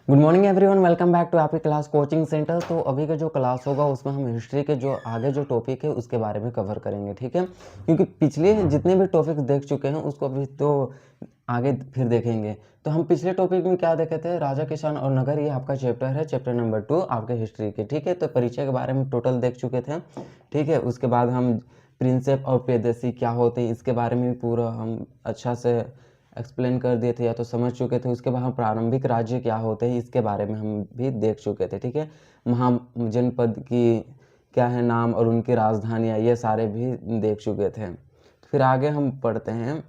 Good morning everyone, welcome back to आपकी class coaching centre. तो अभी का जो क्लास होगा उसमें हम हिस्ट्री के जो आगे जो टॉपिक है उसके बारे में कवर करेंगे, ठीक है। क्योंकि पिछले जितने भी टॉपिक्स देख चुके हैं उसको अभी तो आगे फिर देखेंगे। तो हम पिछले टॉपिक में क्या देखे थे, राजा किसान और नगर, ये आपका चैप्टर है, चैप्टर नंबर 2 आपके हिस्ट्री के, ठीक है। तो परिचय के बारे में टोटल देख चुके थे, ठीक है। उसके बाद हम प्रिंसेप और पेदेशी क्या होते हैं इसके बारे में पूरा हम अच्छा से एक्सप्लेन कर दिए थे या तो समझ चुके थे। उसके बाद हम प्रारंभिक राज्य क्या होते हैं इसके बारे में हम भी देख चुके थे, ठीक है। महाजनपद की क्या है नाम और उनकी राजधानियाँ, ये सारे भी देख चुके थे। फिर आगे हम पढ़ते हैं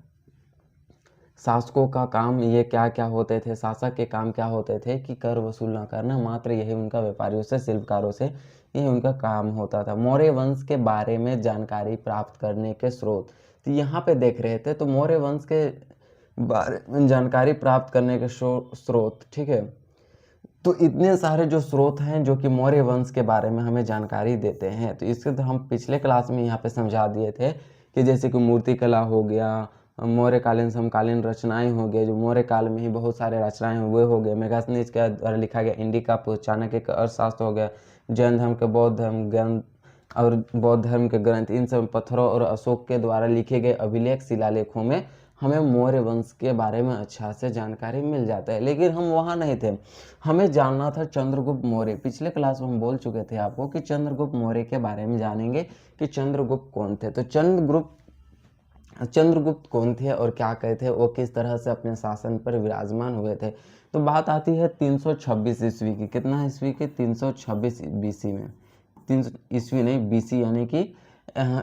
शासकों का काम, ये क्या क्या होते थे। शासक के काम क्या होते थे कि कर वसूल न करना, मात्र यही उनका व्यापारियों से, शिल्पकारों से यही उनका काम होता था। मौर्य वंश के बारे में जानकारी प्राप्त करने के स्रोत, तो यहाँ पे देख रहे थे तो मौर्य वंश के बारे में जानकारी प्राप्त करने के स्रोत, ठीक है। तो इतने सारे जो स्रोत हैं जो कि मौर्य वंश के बारे में हमें जानकारी देते हैं, तो इसके तो हम पिछले क्लास में यहाँ पे समझा दिए थे कि जैसे कि मूर्ति कला हो गया, मौर्यकालीन समकालीन रचनाएं हो गए, जो मौर्य काल में ही बहुत सारे रचनाएं हुए हो गए। मेगास्थनीज के द्वारा लिखा गया इंडिका, चाणक्य का अर्थशास्त्र हो गया, जैन धर्म के बौद्ध धर्म ग्रंथ और बौद्ध धर्म के ग्रंथ, इन सब पत्थरों और अशोक के द्वारा लिखे गए अभिलेख शिलालेखों में हमें मौर्य वंश के बारे में अच्छा से जानकारी मिल जाता है। लेकिन हम वहाँ नहीं थे, हमें जानना था चंद्रगुप्त मौर्य। पिछले क्लास में हम बोल चुके थे आपको कि चंद्रगुप्त मौर्य के बारे में जानेंगे कि चंद्रगुप्त कौन थे। तो चंद्रगुप्त कौन थे और क्या कहते थे, वो किस तरह से अपने शासन पर विराजमान हुए थे। तो बात आती है 326 ईस्वी की। कितना ईस्वी की? 326 बीसी में। 300 ईस्वी नहीं, बीसी यानी कि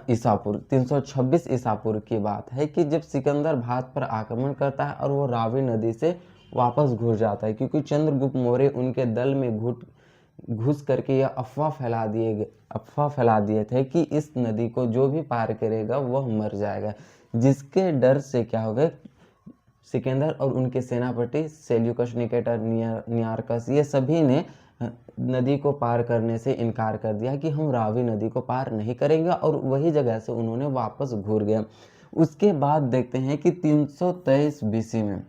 ईसापुर। 326 ईसापुर की बात है कि जब सिकंदर भारत पर आक्रमण करता है और वो रावी नदी से वापस घुस जाता है, क्योंकि चंद्रगुप्त मौर्य उनके दल में घुस करके यह अफवाह फैला दिए थे कि इस नदी को जो भी पार करेगा वह मर जाएगा। जिसके डर से क्या हो गए, सिकंदर और उनके सेनापति सेल्यूकस, निकेटर, नियारकस, ये सभी ने नदी को पार करने से इनकार कर दिया कि हम रावी नदी को पार नहीं करेंगे, और वही जगह से उन्होंने वापस घूर गए। उसके बाद देखते हैं कि 323 बीसी में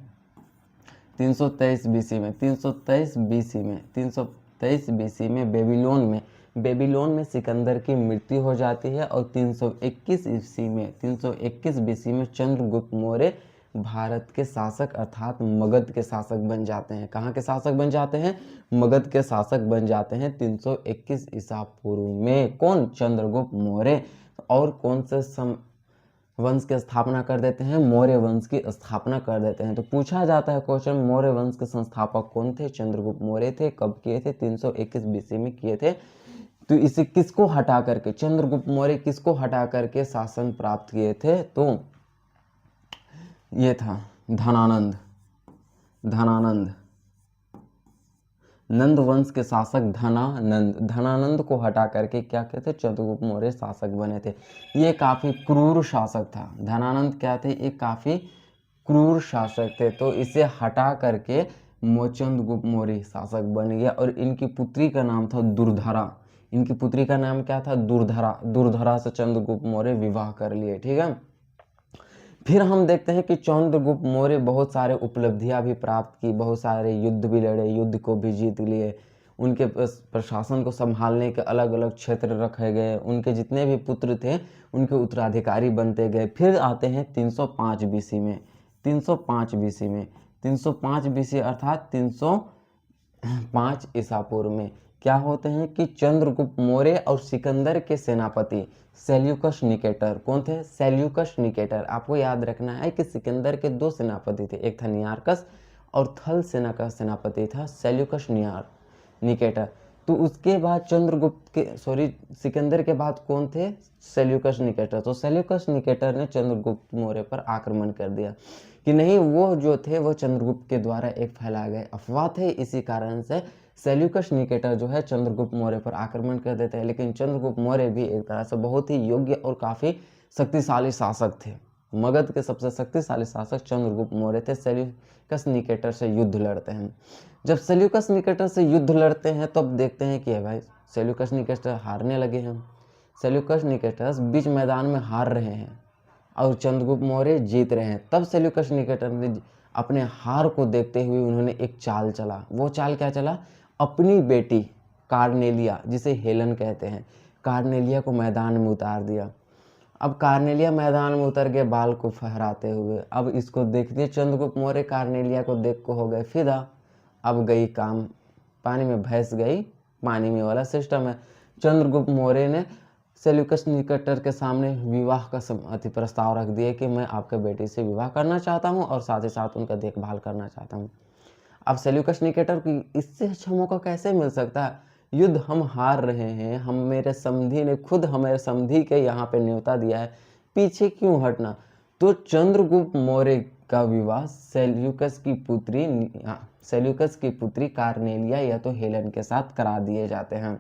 323 बीसी में 323 बीसी में 323 बीसी में बेबीलोन में सिकंदर की मृत्यु हो जाती है। और 321 बीसी में चंद्रगुप्त मौर्य भारत के शासक अर्थात मगध के शासक बन जाते हैं। कहाँ के शासक बन जाते हैं? मगध के शासक बन जाते हैं 321 ईसा पूर्व में। कौन? चंद्रगुप्त मौर्य। और कौन से वंश की स्थापना कर देते हैं? मौर्य वंश की स्थापना कर देते हैं। तो पूछा जाता है क्वेश्चन, मौर्य वंश के संस्थापक कौन थे? चंद्रगुप्त मौर्य थे। कब किए थे? 321 बीसी में किए थे। तो इसे किसको हटा करके, चंद्रगुप्त मौर्य किसको हटा करके शासन प्राप्त किए थे? तो ये था धनानंद नंद वंश के शासक धनानंद को हटा करके क्या कहते? चंद्रगुप्त मौर्य शासक बने थे। ये काफी क्रूर शासक था। धनानंद क्या थे? एक काफी क्रूर शासक थे। तो इसे हटा करके चंद्रगुप्त मौर्य शासक बन गया। और इनकी पुत्री का नाम था दुर्धरा। इनकी पुत्री का नाम क्या था? दुर्धरा से चंद्रगुप्त मौर्य विवाह कर लिए, ठीक है। फिर हम देखते हैं कि चंद्रगुप्त मौर्य बहुत सारे उपलब्धियां भी प्राप्त की, बहुत सारे युद्ध भी लड़े, युद्ध को भी जीत लिए। उनके प्रशासन को संभालने के अलग अलग क्षेत्र रखे गए। उनके जितने भी पुत्र थे उनके उत्तराधिकारी बनते गए। फिर आते हैं 305 बीसी में 305 बीसी अर्थात 305 ईसा पूर्व में क्या होते हैं कि चंद्रगुप्त मौर्य और सिकंदर के सेनापति सेल्यूकस निकेटर, कौन थे? Seleucus Nicator. आपको याद रखना है कि सिकंदर के दो सेनापति थे, एक था नियारकस और थल सेना का सेनापति था सेल्यूकस निकेटर। तो उसके बाद सिकंदर के बाद कौन थे? Seleucus Nicator. तो सेल्यूकस निकेटर ने चंद्रगुप्त मौर्य पर आक्रमण कर दिया कि नहीं, वो जो थे वो चंद्रगुप्त के द्वारा एक फैलाए गए अफवाह थे। इसी कारण से सेल्यूकस निकेटर जो है चंद्रगुप्त मौर्य पर आक्रमण कर देते हैं। लेकिन चंद्रगुप्त मौर्य भी एक तरह से बहुत ही योग्य और काफी शक्तिशाली शासक थे। मगध के सबसे शक्तिशाली शासक चंद्रगुप्त मौर्य थे। सेल्यूकस निकेटर से युद्ध लड़ते हैं। जब सेल्यूकस निकेटर से युद्ध लड़ते हैं तब तो देखते हैं कि भाई सेल्यूकस निकेटर हारने लगे हैं। सेल्यूकस निकेटर बीच मैदान में हार रहे हैं और चंद्रगुप्त मौर्य जीत रहे हैं। तब सेल्यूकस निकेटर ने अपने हार को देखते हुए उन्होंने एक चाल चला। वो चाल क्या चला? अपनी बेटी कार्नेलिया, जिसे हेलन कहते हैं, कार्नेलिया को मैदान में उतार दिया। अब कार्नेलिया मैदान में उतर के बाल को फहराते हुए, अब इसको देखते चंद्रगुप्त मौर्य कार्नेलिया को देख को हो गए फिदा। अब गई काम, पानी में भैंस गई पानी में वाला सिस्टम है। चंद्रगुप्त मौर्य ने सेल्यूकस निकेटर के सामने विवाह का अति प्रस्ताव रख दिया कि मैं आपके बेटी से विवाह करना चाहता हूँ और साथ ही साथ उनका देखभाल करना चाहता हूँ। अब सेल्यूकस निकेटर की इससे अच्छा मौका कैसे मिल सकता है? युद्ध हम हार रहे हैं, हम मेरे समधी ने खुद हमें समधी के यहाँ पे न्योता दिया है, पीछे क्यों हटना? तो चंद्रगुप्त मौर्य का विवाह सेल्यूकस की पुत्री कार्नेलिया या तो हेलेन के साथ करा दिए जाते हैं।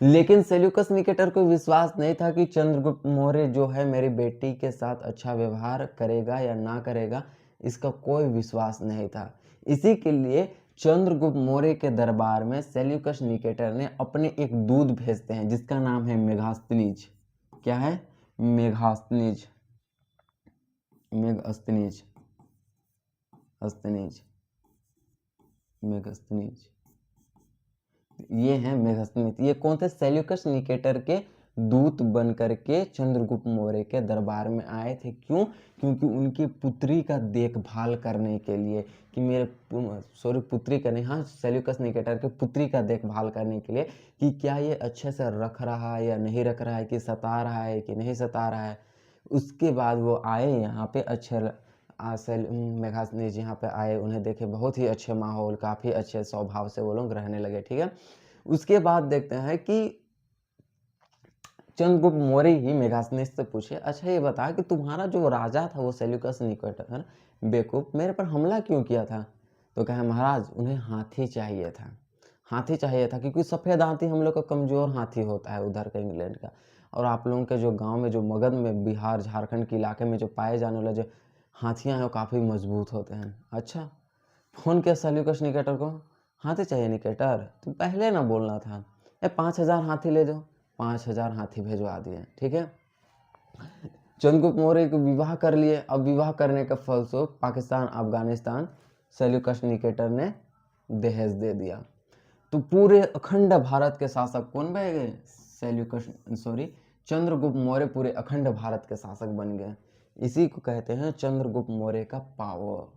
लेकिन सेल्यूकस निकेटर को विश्वास नहीं था कि चंद्रगुप्त मौर्य जो है मेरी बेटी के साथ अच्छा व्यवहार करेगा या ना करेगा, इसका कोई विश्वास नहीं था। इसी के लिए चंद्रगुप्त मौर्य के दरबार में सेल्यूकस निकेटर ने अपने एक दूत भेजते हैं जिसका नाम है मेगास्थनीज। क्या है? मेगास्थनीज, मेगास्थनीज, अस्थनीज, मेगास्थनीज, ये हैं मेगास्थनीज। ये कौन थे? सेल्यूकस निकेटर के दूत बन करके चंद्रगुप्त मौर्य के दरबार में आए थे। क्यों? क्योंकि उनकी पुत्री का देखभाल करने के लिए, कि मेरे पुत्री का नहीं, हाँ, सेल्यूकस निकेटर के पुत्री का देखभाल करने के लिए कि क्या ये अच्छे से रख रहा है या नहीं रख रहा है, कि सता रहा है कि नहीं सता रहा है। उसके बाद वो आए यहाँ पे, अच्छे मेघास्थनीज यहाँ पे आए, उन्हें देखे बहुत ही अच्छे माहौल, काफ़ी अच्छे स्वभाव से वो लोग रहने लगे। ठीक है, उसके बाद देखते हैं कि चंद्रगुप्त मौर्य ही मेघास्थनीज से पूछे, अच्छा ये बता कि तुम्हारा जो राजा था वो सेल्यूकस निकेटर बेवकूफ मेरे पर हमला क्यों किया था? तो कहे महाराज उन्हें हाथी चाहिए था, हाथी चाहिए था, क्योंकि सफ़ेद हाथी हम लोग का कमज़ोर हाथी होता है उधर का इंग्लैंड का, और आप लोगों के जो गांव में, जो मगध में, बिहार झारखंड के इलाके में जो पाए जाने वाले जो हाथियां हैं वो काफ़ी मजबूत होते हैं। अच्छा, फोन किया सेल्यूकस निकेटर को, हाथी चाहिए निकेटर, तुम पहले ना बोलना था, 5,000 हाथी ले जाओ। 5,000 हाथी भेजवा दिए। ठीक है, चंद्रगुप्त मौर्य को विवाह कर लिए। अब विवाह करने का फलस्वरूप पाकिस्तान, अफगानिस्तान सेल्यूकस निकेटर ने दहेज दे दिया। तो पूरे अखंड भारत के शासक कौन बन गए? चंद्रगुप्त मौर्य पूरे अखंड भारत के शासक बन गए। इसी को कहते हैं चंद्रगुप्त मौर्य का पावर।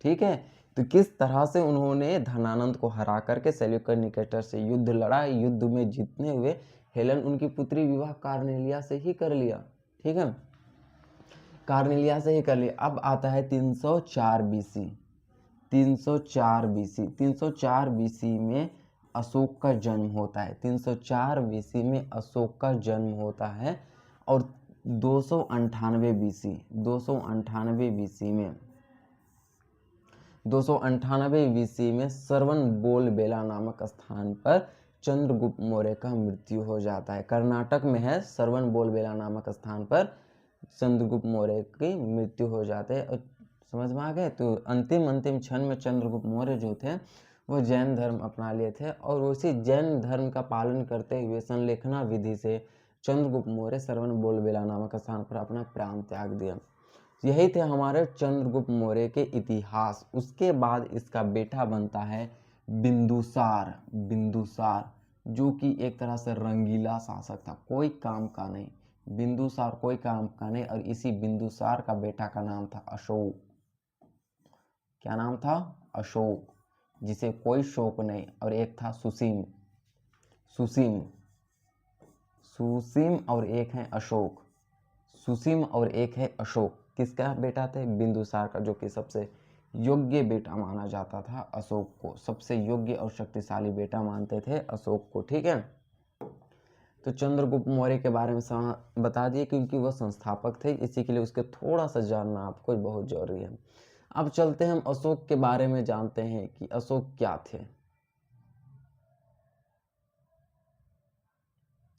ठीक है, तो किस तरह से उन्होंने धनानंद को हरा करके सेल्यूकस निकेटर से युद्ध लड़ा, युद्ध में जीतने हुए हेलेन उनकी पुत्री विवाह कार्नेलिया से ही कर लिया। ठीक है, कार्नेलिया से ही कर लिया। अब आता है 304 बीसी। 304 बीसी में अशोक का जन्म होता है। 304 बीसी में अशोक का जन्म होता है। और 298 बीसी में श्रवण बेलगोला नामक स्थान पर चंद्रगुप्त मौर्य का मृत्यु हो जाता है। कर्नाटक में है, श्रवण बेलगोला नामक स्थान पर चंद्रगुप्त मौर्य की मृत्यु हो जाते हैं। समझ में आ गए? तो अंतिम क्षण में चंद्रगुप्त मौर्य जो थे वो जैन धर्म अपना लिए थे, और उसी जैन धर्म का पालन करते हुए संलेखना विधि से चंद्रगुप्त मौर्य श्रवण बेलगोला नामक स्थान पर अपना प्राण त्याग दिया। यही थे हमारे चंद्रगुप्त मौर्य के इतिहास। उसके बाद इसका बेटा बनता है बिंदुसार। बिंदुसार जो कि एक तरह से रंगीला शासक था, कोई काम का नहीं। बिंदुसार कोई काम का नहीं, और इसी बिंदुसार का बेटा का नाम था अशोक। क्या नाम था? अशोक, जिसे कोई शोक नहीं। और एक था सुसीम। सुसीम सुसीम और एक है अशोक। सुसीम और एक है अशोक। किसका बेटा थे? बिंदुसार का, जो कि सबसे योग्य बेटा माना जाता था अशोक को। सबसे योग्य और शक्तिशाली बेटा मानते थे अशोक को। ठीक है, तो चंद्रगुप्त मौर्य के बारे में बता दिए क्योंकि वह संस्थापक थे, इसी के लिए उसके थोड़ा सा जानना आपको बहुत जरूरी है। अब चलते हैं हम अशोक के बारे में जानते हैं कि अशोक क्या थे।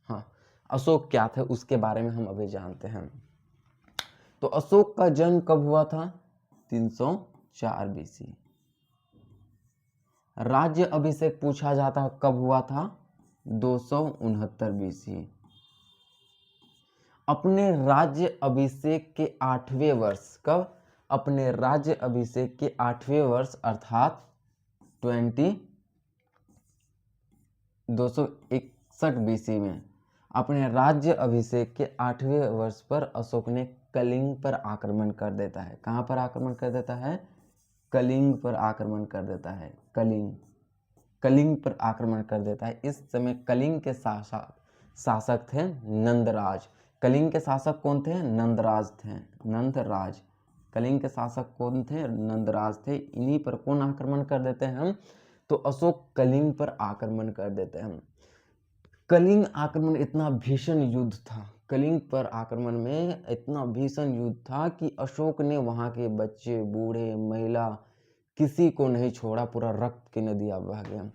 हाँ, अशोक क्या थे उसके बारे में हम अभी जानते हैं। तो अशोक का जन्म कब हुआ था? 304 बीसी। राज्य अभिषेक पूछा जाता कब हुआ था? 269 बीसी। अपने राज्य अभिषेक के 8वें वर्ष, कब? अपने राज्य अभिषेक के 8वें वर्ष अर्थात 261 बीसी में अपने राज्य अभिषेक के 8वें वर्ष पर अशोक ने कलिंग पर आक्रमण कर देता है। कहाँ पर आक्रमण कर देता है? कलिंग पर आक्रमण कर देता है। कलिंग पर आक्रमण कर देता है। इस समय कलिंग के शासक थे नंदराज। कलिंग के शासक कौन थे? नंदराज थे। नंदराज। कलिंग के शासक कौन थे? नंदराज थे। इन्हीं पर कौन आक्रमण कर देते हैं हम? तो अशोक कलिंग पर आक्रमण कर देते हैं। कलिंग आक्रमण इतना भीषण युद्ध था, कलिंग पर आक्रमण में इतना भीषण युद्ध था कि अशोक ने वहां के बच्चे, बूढ़े, महिला किसी को नहीं छोड़ा। पूरा रक्त की नदियां बह गया।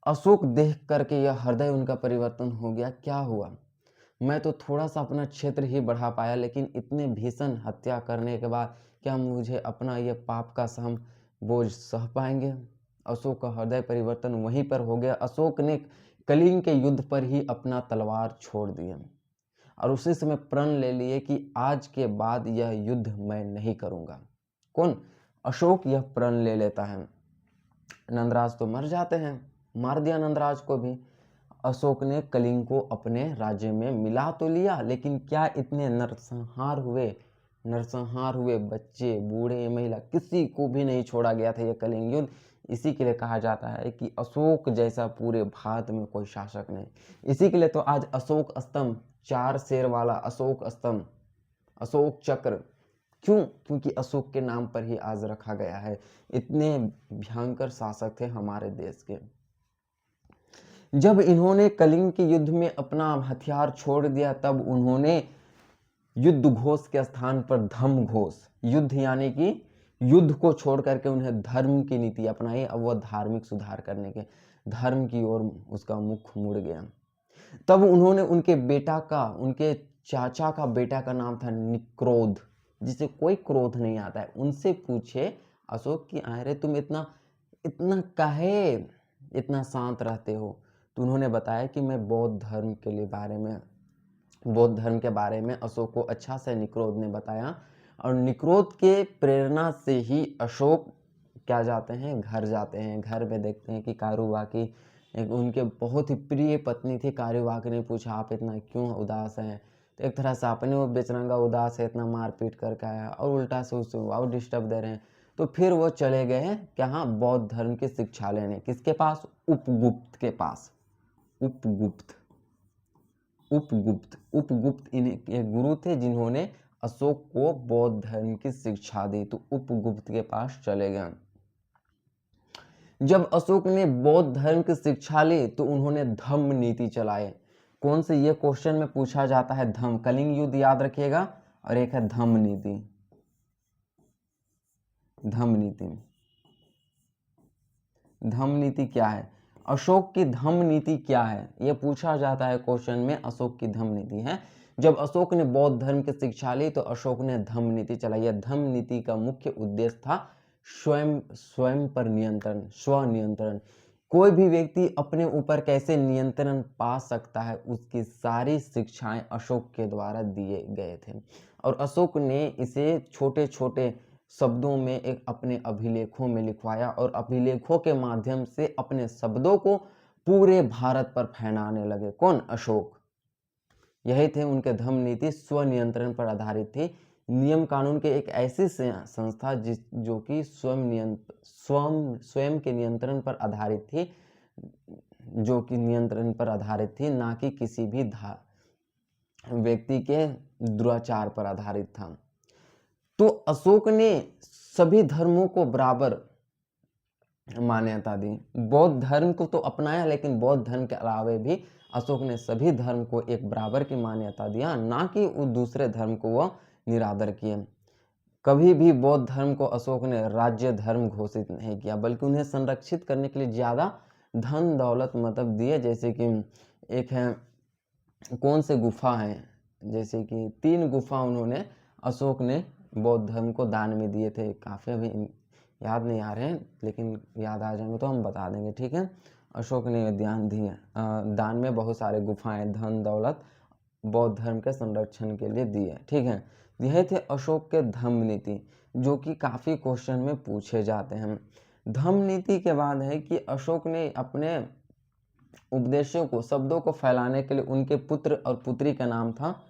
अशोक देख करके यह हृदय उनका परिवर्तन हो गया। क्या हुआ? मैं तो थोड़ा सा अपना क्षेत्र ही बढ़ा पाया, लेकिन इतने भीषण हत्या करने के बाद क्या मुझे अपना यह पाप का सम बोझ सह पाएंगे? अशोक का हृदय परिवर्तन वहीं पर हो गया। अशोक ने कलिंग के युद्ध पर ही अपना तलवार छोड़ दिया और उसी समय प्रण ले लिए कि आज के बाद यह युद्ध मैं नहीं करूंगा। कौन? अशोक यह प्रण ले लेता है। नंदराज तो मर जाते हैं, मार दिया नंदराज को भी। अशोक ने कलिंग को अपने राज्य में मिला तो लिया, लेकिन क्या इतने नरसंहार हुए, बच्चे, बूढ़े, महिला, किसी को भी नहीं छोड़ा गया था यह कलिंग युद्ध। इसी के लिए कहा जाता है कि अशोक जैसा पूरे भारत में कोई शासक नहीं। इसी के लिए तो आज अशोक स्तंभ, 4 शेर वाला अशोक स्तंभ, अशोक चक्र, क्यों? क्योंकि अशोक के नाम पर ही आज रखा गया है। इतने भयंकर शासक थे हमारे देश के। जब इन्होंने कलिंग के युद्ध में अपना हथियार छोड़ दिया, तब उन्होंने युद्ध घोष के स्थान पर धम्म घोष, युद्ध यानी कि युद्ध को छोड़ करके उन्हें धर्म की नीति अपनाई। अब वह धार्मिक सुधार करने के धर्म की ओर उसका मुख मुड़ गया। तब उन्होंने उनके चाचा का बेटा का नाम था निक्रोध, जिसे कोई क्रोध नहीं आता है। उनसे पूछे अशोक कि अरे तुम इतना काहे इतना शांत रहते हो? तो उन्होंने बताया कि मैं बौद्ध धर्म के बारे में अशोक को अच्छा से निक्रोध ने बताया, और निक्रोध के प्रेरणा से ही अशोक क्या जाते हैं? घर जाते हैं। घर में देखते हैं कि कारुबाकी, एक उनके बहुत ही प्रिय पत्नी थी। कारुबाकी ने पूछा आप इतना क्यों उदास हैं? तो एक तरह से अपने वो बेचरंगा उदास है, इतना मारपीट करके आया और उल्टा से उसे और डिस्टर्ब दे रहे हैं। तो फिर वो चले गए हैं कहाँ? बौद्ध धर्म की शिक्षा लेने। किसके पास? उपगुप्त के पास। उपगुप्त इनके गुरु थे जिन्होंने अशोक को बौद्ध धर्म की शिक्षा दी। तो उपगुप्त के पास चले गए। जब अशोक ने बौद्ध धर्म की शिक्षा ली तो उन्होंने धम्म नीति चलाए। कौन से? ये क्वेश्चन में पूछा जाता है। धम्म, कलिंग युद्ध याद रखिएगा, और एक है धम्म नीति। धम्म नीति क्या है? अशोक की धम्म नीति क्या है? यह पूछा जाता है क्वेश्चन में। अशोक की धम्म नीति है, जब अशोक ने बौद्ध धर्म की शिक्षा ली तो अशोक ने धम्म नीति चलाई। धम्म नीति का मुख्य उद्देश्य था स्वयं पर नियंत्रण, स्वनियंत्रण। कोई भी व्यक्ति अपने ऊपर कैसे नियंत्रण पा सकता है, उसकी सारी शिक्षाएं अशोक के द्वारा दिए गए थे। और अशोक ने इसे छोटे छोटे शब्दों में एक अपने अभिलेखों में लिखवाया, और अभिलेखों के माध्यम से अपने शब्दों को पूरे भारत पर फैलाने लगे। कौन? अशोक। यही थे उनके धम्म नीति, स्वनियंत्रण पर आधारित थी। नियम कानून के एक ऐसी संस्था जो कि स्वयं के नियंत्रण पर आधारित थी, ना कि किसी भी व्यक्ति के दुराचार पर आधारित था। तो अशोक ने सभी धर्मों को बराबर मान्यता दी। बौद्ध धर्म को तो अपनाया, लेकिन बौद्ध धर्म के अलावे भी अशोक ने सभी धर्म को एक बराबर की मान्यता दिया, ना कि उस दूसरे धर्म को वह निरादर किए। कभी भी बौद्ध धर्म को अशोक ने राज्य धर्म घोषित नहीं किया, बल्कि उन्हें संरक्षित करने के लिए ज़्यादा धन दौलत मतलब दिए। जैसे कि एक है, कौन से गुफा हैं, जैसे कि 3 गुफा उन्होंने अशोक ने बौद्ध धर्म को दान में दिए थे। काफ़ी अभी याद नहीं आ रहे हैं, लेकिन याद आ जाएंगे तो हम बता देंगे, ठीक है। अशोक ने दान में बहुत सारे गुफाएं, धन दौलत बौद्ध धर्म के संरक्षण के लिए दिए, ठीक है। यह थे अशोक के धम्म नीति। जो कि काफ़ी क्वेश्चन में पूछे जाते हैं। धम्म नीति के बाद है कि अशोक ने अपने उपदेशों को, शब्दों को फैलाने के लिए उनके पुत्र और पुत्री का नाम था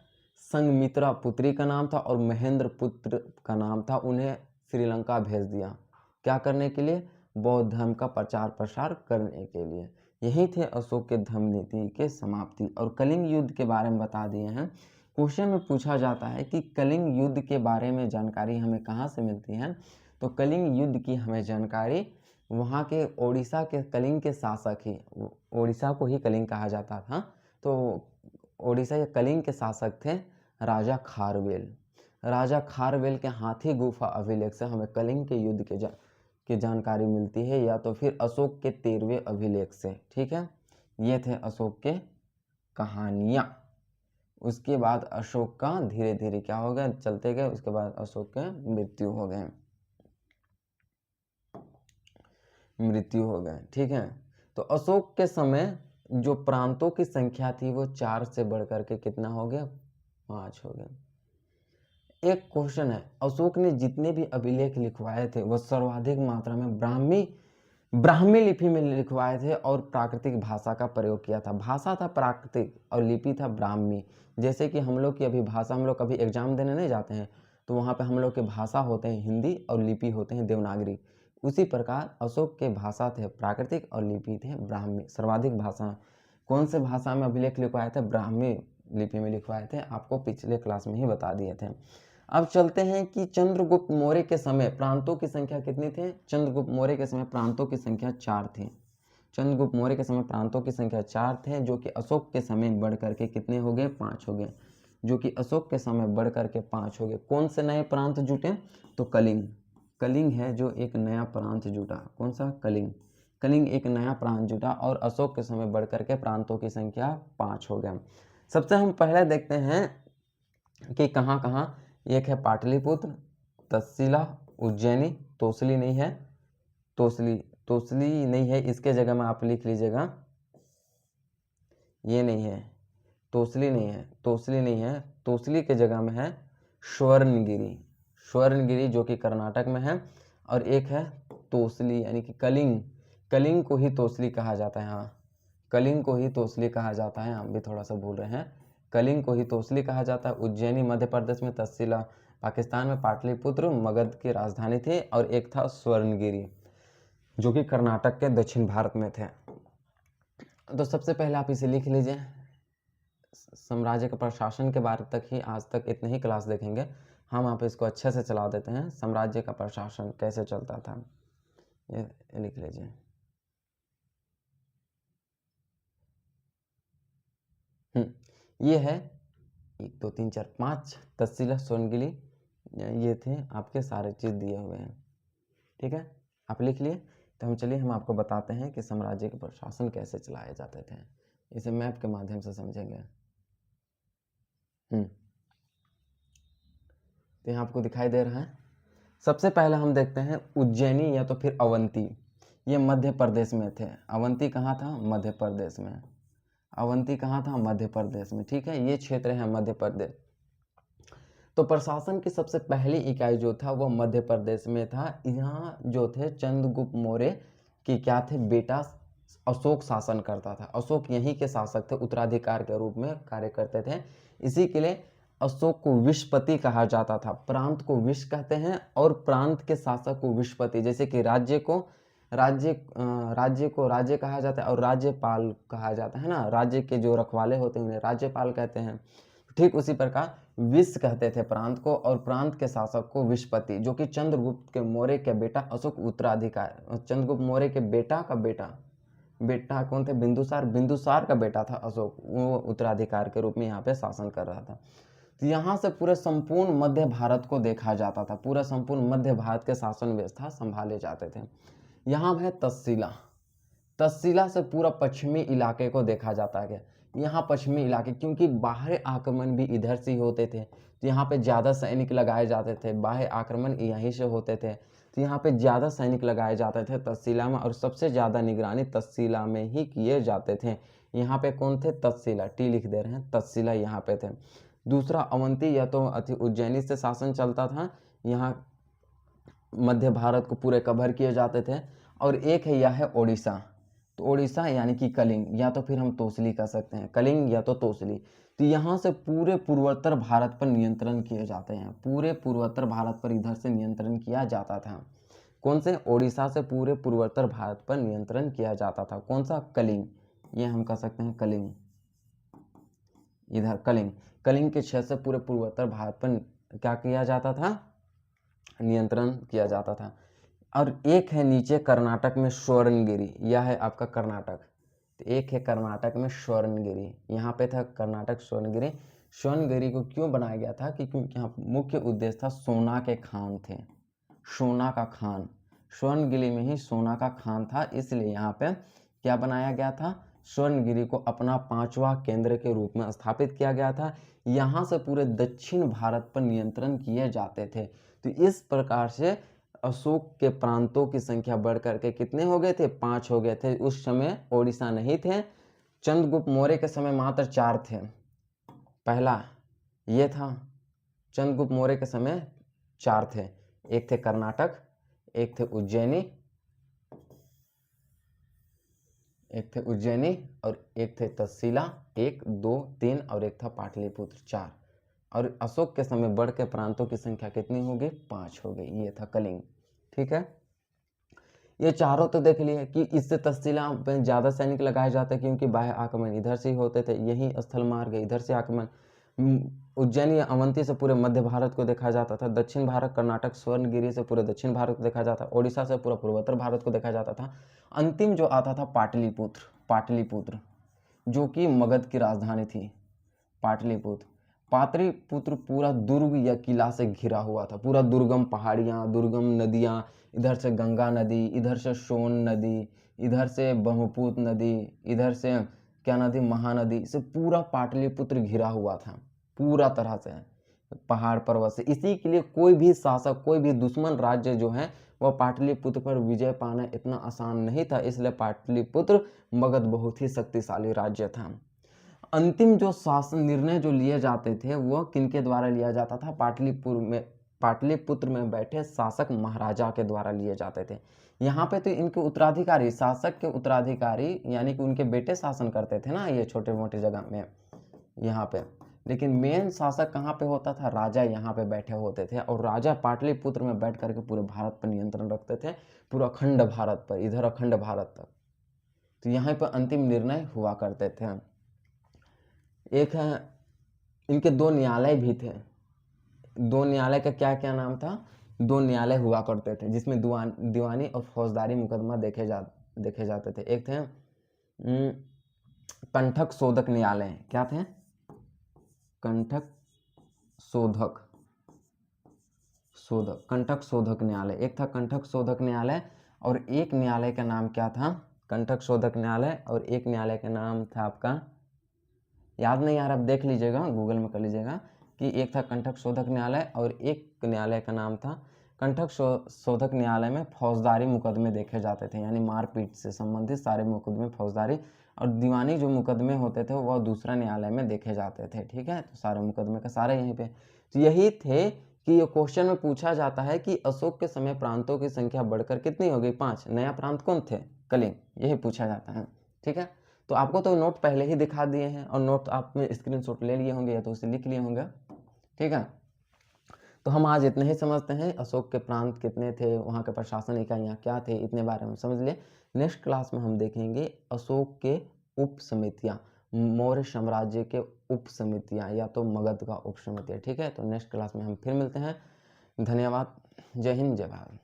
संघमित्रा, पुत्री का नाम था, और महेंद्र पुत्र का नाम था। उन्हें श्रीलंका भेज दिया, क्या करने के लिए? बौद्ध धर्म का प्रचार प्रसार करने के लिए। यही थे अशोक के धम्म नीति के समाप्ति। और कलिंग युद्ध के बारे में बता दिए हैं। क्वेश्चन में पूछा जाता है कि कलिंग युद्ध के बारे में जानकारी हमें कहाँ से मिलती है? तो कलिंग युद्ध की हमें जानकारी वहाँ के ओडिशा के कलिंग के शासक ही, ओडिशा को ही कलिंग कहा जाता था, तो ओडिशा के कलिंग के शासक थे राजा खारवेल। राजा खारवेल के हाथी गुफा अभिलेख से हमें कलिंग के युद्ध की जानकारी मिलती है, या तो फिर अशोक के 13वें अभिलेख से। ठीक है, ये थे अशोक के कहानियाँ। उसके बाद अशोक का धीरे धीरे क्या हो गया, चलते गए, उसके बाद अशोक के मृत्यु हो गए। ठीक है, तो अशोक के समय जो प्रांतों की संख्या थी वो 4 से बढ़कर के कितना हो गया? 5 हो गया। एक क्वेश्चन है, अशोक ने जितने भी अभिलेख लिखवाए थे वो सर्वाधिक मात्रा में ब्राह्मी लिपि में लिखवाए थे और प्राकृतिक भाषा का प्रयोग किया था। भाषा था प्राकृतिक और लिपि था ब्राह्मी। जैसे कि हम लोग की अभी भाषा, हम लोग कभी एग्जाम देने नहीं जाते हैं तो वहाँ पे हम लोग के भाषा होते हैं हिंदी और लिपि होते हैं देवनागरी। उसी प्रकार अशोक के भाषा थे प्राकृतिक और लिपि थे ब्राह्मी। सर्वाधिक भाषा कौन से भाषा में अभिलेख लिखवाए थे? ब्राह्मी लिपि में लिखवाए थे, आपको पिछले क्लास में ही बता दिए थे। अब चलते हैं कि चंद्रगुप्त मौर्य के समय प्रांतों की संख्या कितनी थी? चंद्रगुप्त मौर्य के समय प्रांतों की संख्या 4 थी। चंद्रगुप्त मौर्य के समय प्रांतों की संख्या 4 थे, जो कि अशोक के समय बढ़ करके कितने हो गए? 5 हो गए। जो कि अशोक के समय बढ़ करके 5 हो गए। कौन से नए प्रांत जुटे? तो कलिंग है जो एक नया प्रांत जुटा। कौन सा? कलिंग एक नया प्रांत जुटा और अशोक के समय बढ़ करके प्रांतों की संख्या 5 हो गया। सबसे हम पहले देखते हैं कि कहाँ कहाँ। एक है पाटलिपुत्र, तक्षशिला, उज्जैनी, तोसली नहीं है, तोसली नहीं है, इसके जगह में आप लिख लीजिएगा, ये नहीं है, तोसली नहीं है, तोसली के जगह में है स्वर्णगिरी जो कि कर्नाटक में है। और एक है तोसली, यानी कि कलिंग को ही तोसली कहा जाता है। हाँ, कलिंग को ही तोसली कहा जाता है, हम भी थोड़ा सा भूल रहे हैं, कलिंग को ही तोसली कहा जाता है। उज्जैनी मध्य प्रदेश में, तक्षशिला पाकिस्तान में, पाटलिपुत्र मगध की राजधानी थी, और एक था स्वर्णगिरी जो कि कर्नाटक के दक्षिण भारत में थे। तो सबसे पहले आप इसे लिख लीजिए। साम्राज्य के प्रशासन के बारे तक ही आज तक इतने ही क्लास देखेंगे हम, आप इसको अच्छे से चला देते हैं। साम्राज्य का प्रशासन कैसे चलता था, ये लिख लीजिए। ये है 1 2 3 4 5 तक्षशिला, स्वर्णगिरी, ये थे आपके सारे चीज़ दिए हुए हैं। ठीक है, आप लिख लिए। तो हम आपको बताते हैं कि साम्राज्य के प्रशासन कैसे चलाए जाते थे। इसे मैप के माध्यम से समझेंगे। तो यहाँ आपको दिखाई दे रहा है। सबसे पहले हम देखते हैं उज्जैनी या तो फिर अवंती। ये मध्य प्रदेश में थे। अवंती कहाँ था? मध्य प्रदेश में। अवंती कहाँ था? मध्य प्रदेश में। ठीक है, ये क्षेत्र है मध्य प्रदेश। तो प्रशासन की सबसे पहली इकाई जो था वो मध्य प्रदेश में था। यहाँ जो थे चंद्रगुप्त मौर्य की क्या थे? बेटा अशोक शासन करता था। अशोक यहीं के शासक थे, उत्तराधिकार के रूप में कार्य करते थे। इसी के लिए अशोक को विश्वपति कहा जाता था। प्रांत को विश्व कहते हैं और प्रांत के शासक को विश्वपति। जैसे कि राज्य को राज्य कहा जाता है और राज्यपाल कहा जाता है ना। राज्य के जो रखवाले होते हैं उन्हें राज्यपाल कहते हैं। ठीक उसी प्रकार विश्व कहते थे प्रांत को, और प्रांत के शासक को विश्वपति, जो कि चंद्रगुप्त के मौर्य के बेटा अशोक उत्तराधिकार, चंद्रगुप्त मौर्य के बेटा का बेटा कौन थे? बिंदुसार का बेटा था अशोक, वो उत्तराधिकार के रूप में यहाँ पे शासन कर रहा था। तो यहाँ से पूरे संपूर्ण मध्य भारत को देखा जाता था। पूरा संपूर्ण मध्य भारत के शासन व्यवस्था संभाले जाते थे। यहाँ है तक्षशिला से पूरा पश्चिमी इलाके को देखा जाता है। यहाँ पश्चिमी इलाके, क्योंकि बाहरी आक्रमण भी इधर से ही होते थे, तो यहाँ पे ज़्यादा सैनिक लगाए जाते थे। बाहरी आक्रमण यहीं से होते थे, तो यहाँ पे ज़्यादा सैनिक लगाए जाते थे तक्षशिला में, और सबसे ज़्यादा निगरानी तक्षशिला में ही किए जाते थे। यहाँ पे कौन थे? तक्षशिला, टी लिख दे रहे हैं, तक्षशिला यहाँ पे थे। दूसरा अवंती या तो उज्जैनी से शासन चलता था। यहाँ मध्य भारत को पूरे कवर किए जाते थे। और एक है यह है ओडिशा। तो ओडिशा यानी कि कलिंग, या तो फिर हम तोसली कह सकते हैं, कलिंग या तो तोसली। तो यहाँ से पूरे पूर्वोत्तर भारत पर नियंत्रण किए जाते हैं, पूरे पूर्वोत्तर भारत पर इधर से नियंत्रण किया जाता था। कौन से? ओडिशा से पूरे पूर्वोत्तर भारत पर नियंत्रण किया जाता था। कौन सा? कलिंग, ये हम कह सकते हैं कलिंग, इधर कलिंग, कलिंग के क्षेत्र से पूरे पूर्वोत्तर भारत पर क्या किया जाता था? नियंत्रण किया जाता था। और एक है नीचे कर्नाटक में स्वर्णगिरी, यह है आपका कर्नाटक। तो एक है कर्नाटक में स्वर्णगिरी, यहाँ पे था कर्नाटक स्वर्णगिरी। स्वर्णगिरी को क्यों बनाया गया था? कि क्योंकि यहाँ मुख्य उद्देश्य था सोना के खान थे, सोना का खान, स्वर्णगिरी में ही सोना का खान था, इसलिए यहाँ पे क्या बनाया गया था? स्वर्णगिरी को अपना 5वां केंद्र के रूप में स्थापित किया गया था। यहाँ से पूरे दक्षिण भारत पर नियंत्रण किए जाते थे। तो इस प्रकार से अशोक के प्रांतों की संख्या बढ़ करके कितने हो गए थे? 5 हो गए थे। उस समय ओडिशा नहीं थे, चंद्रगुप्त मौर्य के समय मात्र 4 थे। पहला ये था, चंद्रगुप्त मौर्य के समय 4 थे, एक थे कर्नाटक, एक थे उज्जैनी, और एक थे तक्षशिला, 1, 2, 3, और एक था पाटलिपुत्र, 4। और अशोक के समय बढ़ के प्रांतों की संख्या कितनी हो गई? 5 हो गई। ये था कलिंग। ठीक है, ये चारों तो देख लिए कि इससे तक्षशिला में ज़्यादा सैनिक लगाए जाते क्योंकि बाह्य आक्रमण इधर से ही होते थे, यही स्थल मार्ग, इधर से आक्रमण। उज्जैन या अवंती से पूरे मध्य भारत को देखा जाता था, दक्षिण भारत कर्नाटक स्वर्णगिरी से पूरे दक्षिण भारत को देखा जाता, ओडिशा से पूरा पूर्वोत्तर भारत को देखा जाता था। अंतिम जो आता था पाटलिपुत्र, पाटलिपुत्र जो कि मगध की राजधानी थी, पाटलिपुत्र। पाटलिपुत्र पूरा दुर्ग या किला से घिरा हुआ था, पूरा दुर्गम पहाड़ियाँ, दुर्गम नदियाँ, इधर से गंगा नदी, इधर से सोन नदी, इधर से ब्रह्मपुत्र नदी, इधर से क्या नदी? महानदी से पूरा पाटलिपुत्र घिरा हुआ था, पूरा तरह से पहाड़ पर्वत से। इसी के लिए कोई भी शासक, कोई भी दुश्मन राज्य जो है वह पाटलिपुत्र पर विजय पाना इतना आसान नहीं था, इसलिए पाटलिपुत्र मगध बहुत ही शक्तिशाली राज्य था। अंतिम जो शासन निर्णय जो लिए जाते थे वह किनके द्वारा लिया जाता था? पाटलिपुत्र में बैठे शासक महाराजा के द्वारा लिए जाते थे। यहाँ पे तो इनके उत्तराधिकारी, शासक के उत्तराधिकारी यानी कि उनके बेटे शासन करते थे ना ये छोटे मोटे जगह में यहाँ पे, लेकिन मेन शासक कहाँ पे होता था? राजा यहाँ पे बैठे होते थे, और राजा पाटलिपुत्र में बैठ करके पूरे भारत पर नियंत्रण रखते थे, पूरा अखंड भारत पर, इधर अखंड भारत तक। तो यहाँ पर अंतिम निर्णय हुआ करते थे। एक है, इनके 2 न्यायालय भी थे। 2 न्यायालय का क्या क्या नाम था? 2 न्यायालय हुआ करते थे जिसमें दीवानी और फौजदारी मुकदमा देखे जाते थे। एक थे कंठक शोधक न्यायालय, क्या थे? कंठक शोधक कंठक शोधक न्यायालय, एक था कंठक शोधक न्यायालय, और एक न्यायालय का नाम क्या था? कंठक शोधक न्यायालय, और एक न्यायालय का नाम था आपका, याद नहीं यार, आप देख लीजिएगा, गूगल में कर लीजिएगा कि एक था कंठक शोधक न्यायालय और एक न्यायालय का नाम था कंठक शोधक न्यायालय में फौजदारी मुकदमे देखे जाते थे, यानी मारपीट से संबंधित सारे मुकदमे फौजदारी, और दीवानी जो मुकदमे होते थे वह दूसरा न्यायालय में देखे जाते थे। ठीक है, तो सारे मुकदमे का सारे यहीं पे। तो यही थे कि ये क्वेश्चन में पूछा जाता है कि अशोक के समय प्रांतों की संख्या बढ़कर कितनी हो गई? 5। नया प्रांत कौन थे? कलिंग, यही पूछा जाता है। ठीक है, तो आपको तो नोट पहले ही दिखा दिए हैं, और नोट आप में स्क्रीनशॉट ले लिए होंगे या तो उसे लिख लिए होंगे। ठीक है, तो हम आज इतने ही समझते हैं, अशोक के प्रांत कितने थे, वहाँ के प्रशासन इकाइयाँ क्या थे, इतने बारे में समझ लिए। नेक्स्ट क्लास में हम देखेंगे अशोक के उप समितियाँ, मौर्य साम्राज्य के उप समितियाँ, या तो मगध का उप समितियाँ। ठीक है, तो नेक्स्ट क्लास में हम फिर मिलते हैं। धन्यवाद। जय हिंद, जय भारत।